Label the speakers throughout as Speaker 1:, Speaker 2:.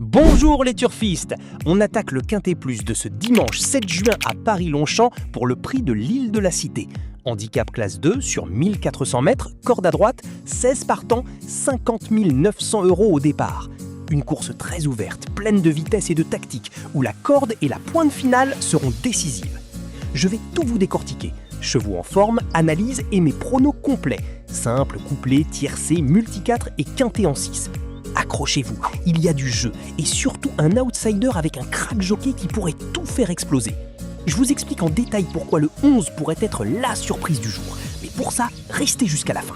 Speaker 1: Bonjour les turfistes. On attaque le Quintet Plus de ce dimanche 7 juin à Paris-Longchamp pour le prix de l'île de la Cité. Handicap classe 2 sur 1400 mètres, corde à droite, 16 partants, 50 900 € au départ. Une course très ouverte, pleine de vitesse et de tactique, où la corde et la pointe finale seront décisives. Je vais tout vous décortiquer. Chevaux en forme, analyse et mes pronos complets. Simple, couplé, tiercé, multi-4 et quintet en 6. Accrochez-vous, il y a du jeu et surtout un outsider avec un crack jockey qui pourrait tout faire exploser. Je vous explique en détail pourquoi le 11 pourrait être la surprise du jour. Mais pour ça, restez jusqu'à la fin.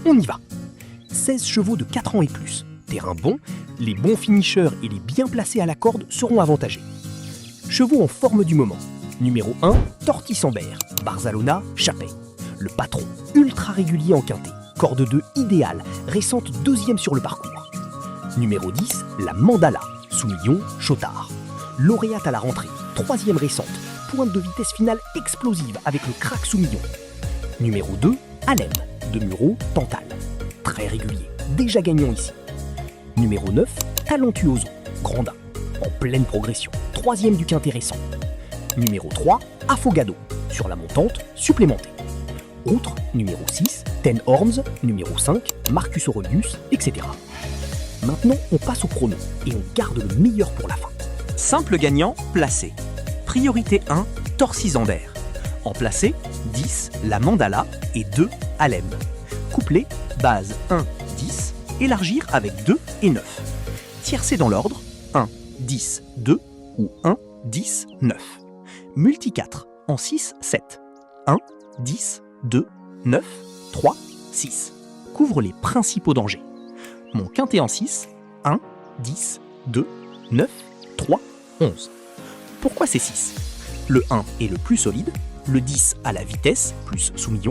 Speaker 1: On y va. 16 chevaux de 4 ans et plus. Terrain bon, les bons finishers et les bien placés à la corde seront avantagés. Chevaux en forme du moment. Numéro 1, Tortissambert, Barzalona, Chappet. Le patron, ultra régulier en quintet. Corde 2 idéale, récente deuxième sur le parcours. Numéro 10, la Mandala, Soumillon, Chotard. Lauréate à la rentrée, troisième récente, pointe de vitesse finale explosive avec le crack Soumillon. Numéro 2, Alem, de Muro, Tantal. Très régulier, déjà gagnant ici. Numéro 9, Talentuoso, Grandin, en pleine progression, troisième du quintet récent. Numéro 3, Afogado, sur la montante, supplémentée. Autres, numéro 6, Ten Horns, numéro 5, Marcus Aurelius, etc. Maintenant, on passe au prono et on garde le meilleur pour la fin.
Speaker 2: Simple gagnant, placé. Priorité 1, Tortissambert. En placé, 10, la Mandala et 2, Alem. Couplé, base 1, 10, élargir avec 2 et 9. Tiercé dans l'ordre, 1, 10, 2 ou 1, 10, 9. Multi 4 en 6, 7. 1, 10, 2, 9, 3, 6. Couvre les principaux dangers. Mon quintet en 6, 1, 10, 2, 9, 3, 11. Pourquoi ces 6 ? Le 1 est le plus solide, le 10 a la vitesse, plus Soumillon,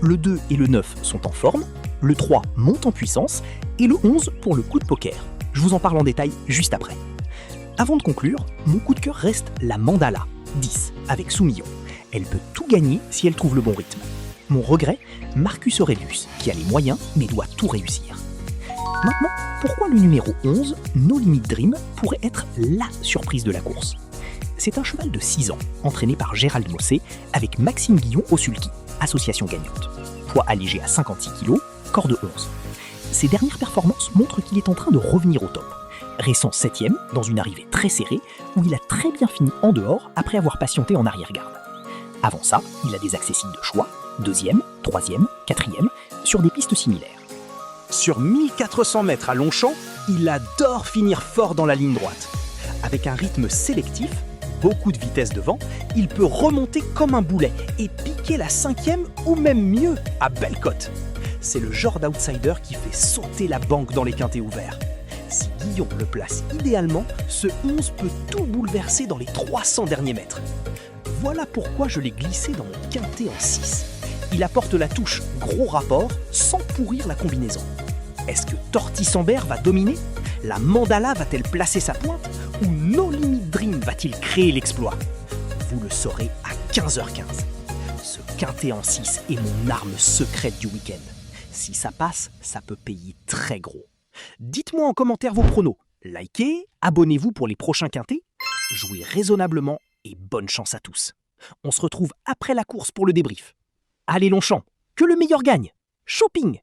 Speaker 2: le 2 et le 9 sont en forme, le 3 monte en puissance et le 11 pour le coup de poker. Je vous en parle en détail juste après. Avant de conclure, mon coup de cœur reste la Mandala, 10, avec Soumillon. Elle peut tout gagner si elle trouve le bon rythme. Mon regret, Marcus Aurelius, qui a les moyens mais doit tout réussir. Maintenant, pourquoi le numéro 11, No Limit Dream, pourrait être la surprise de la course ? C'est un cheval de 6 ans, entraîné par Gérald Mossé, avec Maxime Guillon au sulky, association gagnante. Poids allégé à 56 kg, corde 11. Ses dernières performances montrent qu'il est en train de revenir au top. Récent 7e, dans une arrivée très serrée, où il a très bien fini en dehors après avoir patienté en arrière-garde. Avant ça, il a des accessibles de choix, 2e, 3e, 4e, sur des pistes similaires.
Speaker 1: Sur 1400 mètres à Longchamp, il adore finir fort dans la ligne droite. Avec un rythme sélectif, beaucoup de vitesse devant, il peut remonter comme un boulet et piquer la 5e ou même mieux à belle cote. C'est le genre d'outsider qui fait sauter la banque dans les quintets ouverts. Si Guillon le place idéalement, ce 11 peut tout bouleverser dans les 300 derniers mètres. Voilà pourquoi je l'ai glissé dans mon quintet en 6. Il apporte la touche gros rapport sans pourrir la combinaison. Est-ce que Tortissambert va dominer ? La Mandala va-t-elle placer sa pointe ? Ou No Limit Dream va-t-il créer l'exploit ? Vous le saurez à 15h15. Ce quintet en 6 est mon arme secrète du week-end. Si ça passe, ça peut payer très gros. Dites-moi en commentaire vos pronos. Likez, abonnez-vous pour les prochains quintets. Jouez raisonnablement et bonne chance à tous. On se retrouve après la course pour le débrief. Allez Longchamp, que le meilleur gagne. Shopping!